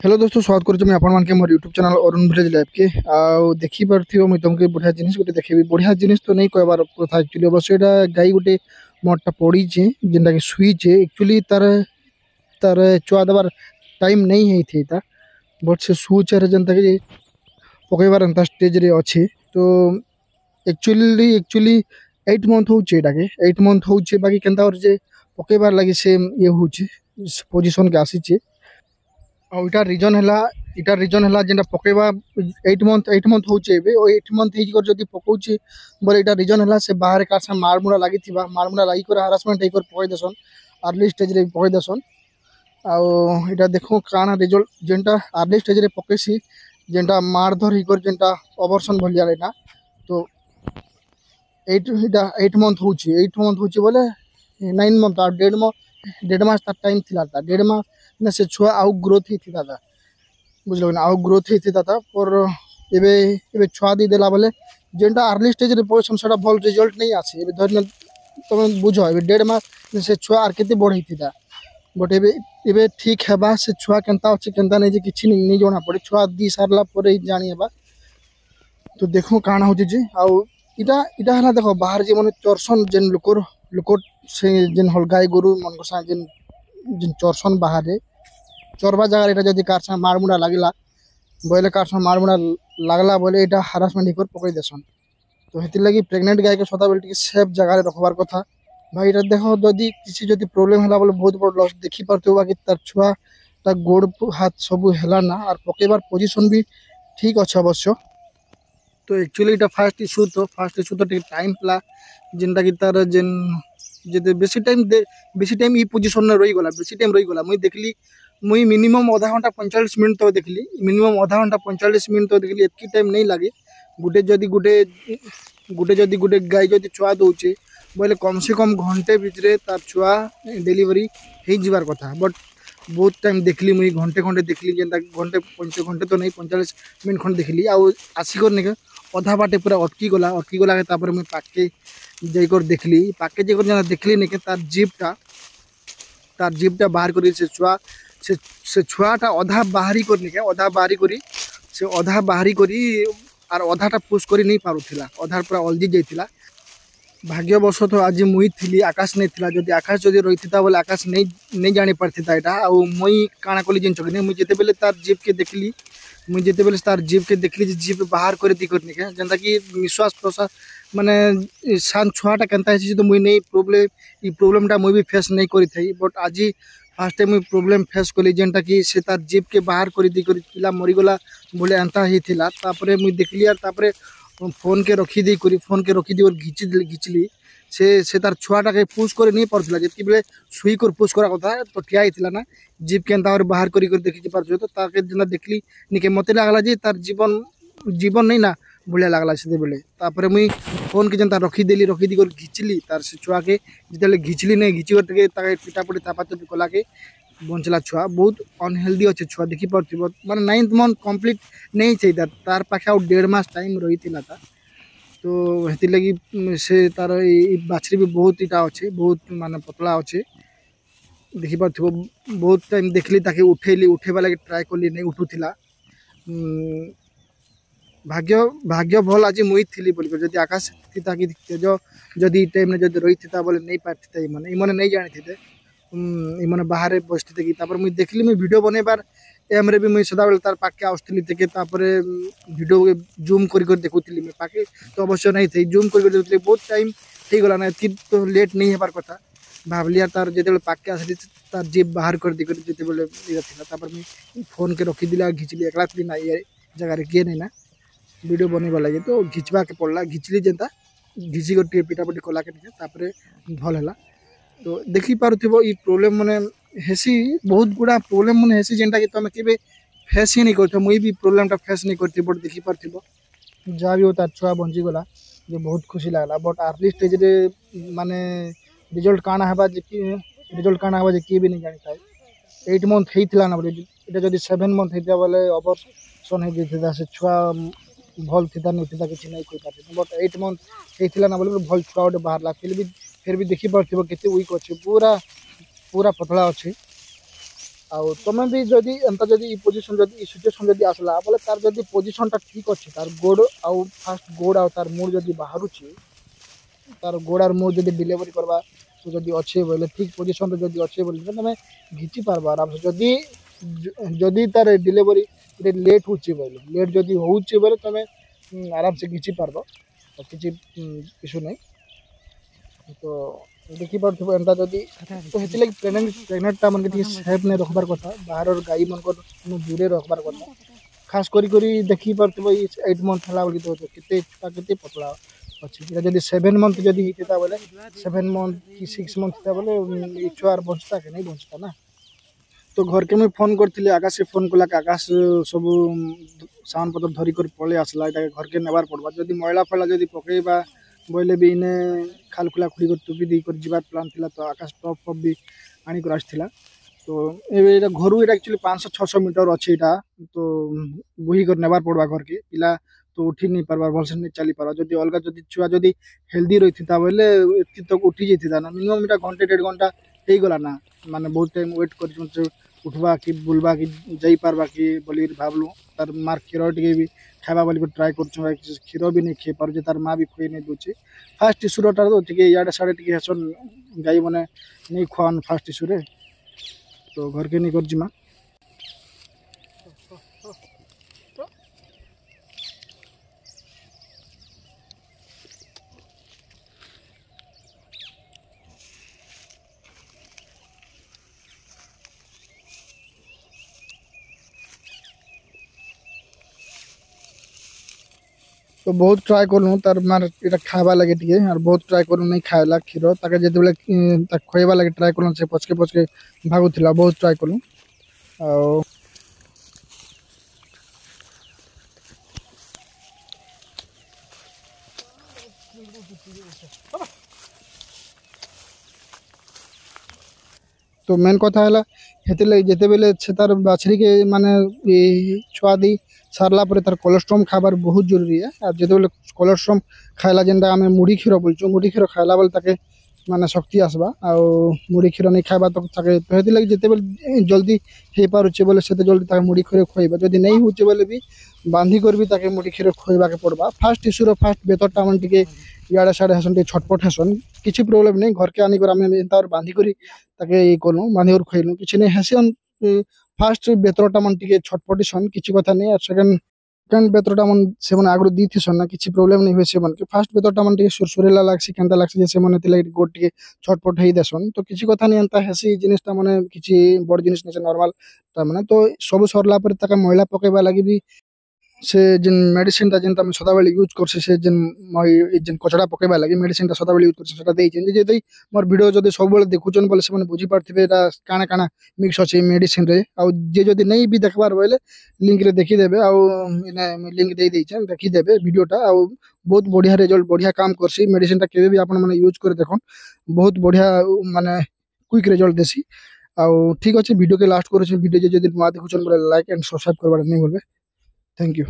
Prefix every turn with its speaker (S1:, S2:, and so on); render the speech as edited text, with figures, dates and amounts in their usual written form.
S1: Hello दोस्तों, स्वागत करुँ मुझे आपण मोर YouTube channel Arun village life के आउ देखी पार्थिव मुझे तुमको बढ़िया जिनिस गोटे देखेबी। बढ़िया जिनिस तो नहीं कहबार कथा एक्चुअली, अवश्य एटा गाई गोटे मोटा पड़ीचे जेनटा कि शुईचे। एक्चुअली तार तार छुआ देवार टाइम नहीं होता, बट से शुचे जेनता कि पकईबार एंता स्टेज रे अच्छे। तो एक्चुअली 8 मंथ होचे, एटा के 8 मंथ होचे। बाकी केनता और जे पकईबार लगी से ये होचे पोजीशन के आसीचे। और इटार रीजन है जेनटा पकेबा 8 मंथ होचे एबे। ओ 8 मंथ हेई कर जदी पकोचे बोले इटा रीजन है से बाहर का से मारमुड़ा लागी थिबा, मारमुड़ा लागी कर हरासमेंट हेई कर पकई देसन, अर्ली स्टेज रे पकई देसन। आउ इटा देखो काना रिजल्ट जेनटा अर्ली स्टेज रे पकेसी, जेनटा मारधर हेई कर जेनटा अबॉर्शन भलिया लेना। तो 8 मंथ होचे बोले 9 मंथ और 1.5 मास ता टाइम थिला था। 1.5 मास ने से छुआ आउ ग्रोथ ही थिता था, बुझलो ना, आउ ग्रोथ ही थिता था। पर एबे एबे छुआ दी देला बोले जेनटा अर्ली स्टेज रे पोजिशन सेटा भल रिजल्ट नहीं आसे। एबे धरन तुम बुझो एबे 1.5 मास ने से छुआ आर केते बढ़ई थिता, बट एबे एबे ठीक हेबा से छुआ केनता अछि केनता नहीं जे किछि नहीं जणा पड़े। छुआ दी सारला पर ही जानी हेबा। तो देखो काना होची जे आउ इटा इटा हला देखो बाहर जे माने चरसन जेन लोकर से जेन हल गाय गोरु मन को सा जेन जेन चरसन बाहर रे चरबा जगह एटा जदी कार सा मारमुड़ा लागला बोले कार सा मारमुड़ा लागला बोले एटा हरासमेंट ही कर पकई देसन। तो हेति लगी प्रेग्नेंट गाय के सदा बेल्ट की सेफ जगह रे रखबार कथा। भाई एटा देखो जदी किसी जदी प्रॉब्लम हला बोले बहुत बड़ लॉस देखि परतो बाकी तार छुआ ता गोड़ हाथ सब हेला ना और पकेबार पोजीशन भी ठीक अछि अवश्य। तो एक्चुअली इटा फास्ट इशू तो टाइम पला जेनटा कि तार जेन जदे बेसी टाइम ई पोजीशन में रही गला, बेसी टाइम रही गला। मुई देखली मुई मिनिमम आधा घंटा 45 मिनट तो देखली, मिनिमम आधा घंटा 45 मिनट तो देखली। एतकी टाइम नहीं लागे गुटे जदी गुटे गाय जदी छुआ दउचे बोले कम से कम घंटे भितरे तार छुआ डिलीवरी हे जिबार कथा। बट बहुत टाइम देखली मुई, घंटे घंटे देखली, जेनता घंटे तो नहीं 45 मिनट खंड देखली। आउ आसिकर निके अधा बाटे पूरा अटकी गला के तापर मुई पाके जाइकर देखली। पाके जाइकर जना देखली निके तार जीपटा बाहर करी से छुआटा अधा बाहरी कर निके अधा बाहरी करी आर अधाटा पुश करी नहीं पारुथिला, अधा पूरा अलजी जाइथिला। भाग्यवश तो आज मुई थिली, आकाश नहीं थिला। जदि आकाश जदि रहिथिता बोले आकाश नहीं जानी पारथिता एटा। आ मुई काना कली जिन चकने मुई जेते बेले तार जीप के देखली, मुई जेते बेले तार जीप के देखली जे जीप बाहर करे दी करनी के जेंता कि निश्वास प्रश्वास माने सान छुआटा केनता है तो मुई नहीं प्रॉब्लमटा मुई भी फेस नहीं करी थई। बट आज फास्ट टाइम मुई प्रॉब्लम फेस कली जेंटा कि से तार जीप के बाहर कर दी कर पिला मरी गला बोले एंता ही थिला। तापरे मुई देखली आर तापरे फोन के रखी दी और घिचली से तार छुआटा के पुश करे नहीं पारथिला। जति बेले सुई कर पुश करा कथा तो ठिया हिथिला ना, जीप के एंता और बाहर करी कर देखि पारछो। तो ताके जेना देखली निके मते लागला जे तार जीवन नहीं ना बुलिया लागला से बेले। तापरे मुई फोन के जेनता रखी दी कर घिचली तार से छुआ के जितले घिचली नहीं घिची के ताके पिटापटी तापातपी कला के बंचला। छुआ बहुत अनहेल्दी अच्छे, छुआ देखी पार्थिव माने 9th मंथ कंप्लीट नहीं चाहिए तार पाखे आ 1.5 मास टाइम रही थिला था। तो हेति लगी से तार बाछरी भी बहुत इटा अच्छे, बहुत माने पतला अच्छे देखी पार्थिव। बहुत टाइम देखली ताके उठेबा लगे ट्राए कली नहीं उठुथिला। भाग्य भल आज मुई थिली बोल जदि आकाश थिता कि तेज जदि टाइम ने जदि रही थिता बोले नहीं पारथिता। इमने नहीं जानी थिते, इमने बाहर बसते कि तापर मुई देखली मुई वीडियो बनेबार एम रे भी मुई सदा बेले तार पाके आउथली ते तापर वीडियो के जूम कर देखुथली। मैं पाके तो अवश्य नहीं थी, जूम कर देखुथली। बहुत टाइम हे गला ना, एतकी तो लेट नहीं हेबार कथा। भावलिया तार जेते पाके आसली तार जीप बाहर कर दी कर जेते बेले इरा थिला। तापर मुई फोन के रखी दिला घिचली, एकला थी ना ये जगह रे किए नहीं ना वीडियो बनेबा लगे तो घिचबा के पड़ला। घिचली जेनता घिची कर पिटापटी कला के तापर भल है। तो देखी पारुथिबो ई प्रॉब्लम माने हेसी, बहुत गुड़ा प्रॉब्लम माने हेसी जेनटा कि तुम केबे फेस ही नहीं करथो। मुई भी प्रॉब्लमटा फेस नहीं करथि, बट देखी पारुथिबो जा भी होता छुआ बंची गला जो बहुत खुशी लागला। बट अर्ली स्टेज रे माने रिजल्ट काना हेबा जे की भी नहीं जानि थाए। 8 मंथ हेइथिला ना बोले एटा जदी 7 मंथ हेइता बोले अबॉर्शन हे जेथिदा से छुआ भल थिता नहीं थिता किछि नहीं कोइ पाथे। बट 8 मंथ हेइथिला ना बोले भल छुआ ओटे बाहरला। फिर भी देखी पारुथिबो केते वीक अछि, पूरा पतला अछि। आउ तुम भी जदि एंता जदि ई पोजीशन जदि ई सिचुएशन जदि आसला बोले तार जदि पोजीशनटा ठीक अच्छे तार गोड़ आउ फास्ट गोड़ आउ तार मुड़ जदि बाहरुची तार गोड़ आर मुड़ जदि डिलीवरी करवा तो जदि अच्छे बोले ठीक पोजीशन जदि अच्छे बोले तुम घिची पार्बा आराम से जदि जदि तार डिलीवरी लेट होची बोले लेट जदि होची बोले तुम आराम से घिची पार्बा तो किसी इशू नहीं तो देखी पार्थ्व एंता जदि तो हेति लगे प्रेग्नेंटटा मन के सेफ नहीं रखबार कथा बाहर गाई मन को दूरे रखबार कथा खास करी देखी पार्थ्व 8 मंथ हला बोली तो केते छुआ केते पतला अछि जदि 7 मंथ जदि हिता बोले 7 मंथ कि 6 मंथ हिता बोले छुआर बचता के नहीं बचता ना तो घर के मैं फोन करथिले आकाश से फोन कला आकाश सब सामान पत्र धरी कर पळे आसला एटा घर के नेबार पड़बा जदि मैला फैला जदि पकेबा बोले भी इने खाल खुला खुली कर टुपी दी कर जीवार प्लान थिला तो आकाश टॉप टॉप भी आनी कर आसथिला तो एबे एटा घरु एटा एक्चुअली 500 600 मीटर अछि एटा तो बुही कर नेबार पड़बा घर के पिला तो उठी नहीं पारबा भलसे नहीं चली पारबा जदि अलगा जदि छुआ जदि हेल्दी रहिथिता बोले एति तक उठी जैथिता ना मिनिमम एटा घंटे 1.5 घंटा हेई गला ना माने बहुत टाइम वेट कर उठवा कि बुलवा कि जाई पारबा कि बोली भाबलु तार मार खीर टिके भी खावा बोली ट्राए कर क्षीर भी नहीं खे पार तार माँ भी खुए नहीं दूचे फास्ट इश्यूटा तो टे इे साढ़े टे हेसन गाई मैंने नहीं खुआन फास्ट इश्यू तो घर के नहीं कर जिमा तो बहुत ट्राए करूँ तार मार इटा खावा लगे टे और बहुत ट्राए करूँ नहीं खाएला क्षीर ताके जब खुएबा लगे ट्राए करूँ से पचके भागुला बहुत ट्राए करूँ आ तो मेन कथा है हेते लगे जेते बेले से तार बाछड़ी के माने छुआ दी सारला पर तार कोलेस्ट्रम खाबार बहुत जरूरी है और जेते बेले कोलेस्ट्रम खाइला जेनटा आमे मुड़ी क्षीर बोलछु मुड़ी क्षीर खाइला बेले ताके माने शक्ति आसबा आ मुड़ी क्षीर नहीं खाइबा तो ताके तो हेते लगे जेते बेले जल्दी हे पारुचे बोले सेते जल्दी ताके मुड़ी क्षीर खोइबा जदी नहीं होचे बोले भी बांधी कर भी ताके मुड़ी क्षीर खोइबा के पड़बा फास्ट इश्यूर फास्ट बेतरटा मन टिके इे साढ़े हेसन टे छटपट हेसन किसी प्रोब्लेम नहीं घर के आनिक बांधी कर कलु बांधी कर खुएलु कि नहीं हेसन फास्ट बेतरटा मन टे छटपटिसन किसी कथा नहीं सेकेंड सेकेंड बेतरटा मन से आगु दी थीसन ना किसी प्रोब्लेम नहीं हुए से मन के फास्ट बेतरटा मन टे सुरसुरेला लागसी केंता लागसी जैसे मन गोड़ टे छटपट हो देसन तो किसी कथा नहीं एंता हेसी जिनिसटा माने किसी बड़ जिनिस नहीं नॉर्मल माने तो सब सरला पर मैला पकेबा लगी भी से जिन मेडिसिन टा जिन सदाबेले यूज करसे से जिन कचड़ा पकेबा लगे मेडिसिन टा सदाबेले यूज करसे सेटा देइछन जे मोर वीडियो जदी सब बेले देखुचन बोले से माने बुझी पारथिबे एटा काना काना मिक्स अछि मेडिसिन रे आ जे जदी नहीं भी देखबार बोले लिंक रे देखि देबे आ इने लिंक दे देइछन देखि देबे वीडियो टा आ बहुत बढ़िया रिजल्ट बढ़िया काम करसी मेडिसिन टा केबे भी आपन माने यूज कर देखन बहुत बढ़िया माने क्विक रिजल्ट देसी आ ठीक अछि वीडियो के लास्ट करछि वीडियो जे जदी नुआ देखुचन बोले लाइक एंड सब्सक्राइब करबा नहीं बोलबे थैंक यू।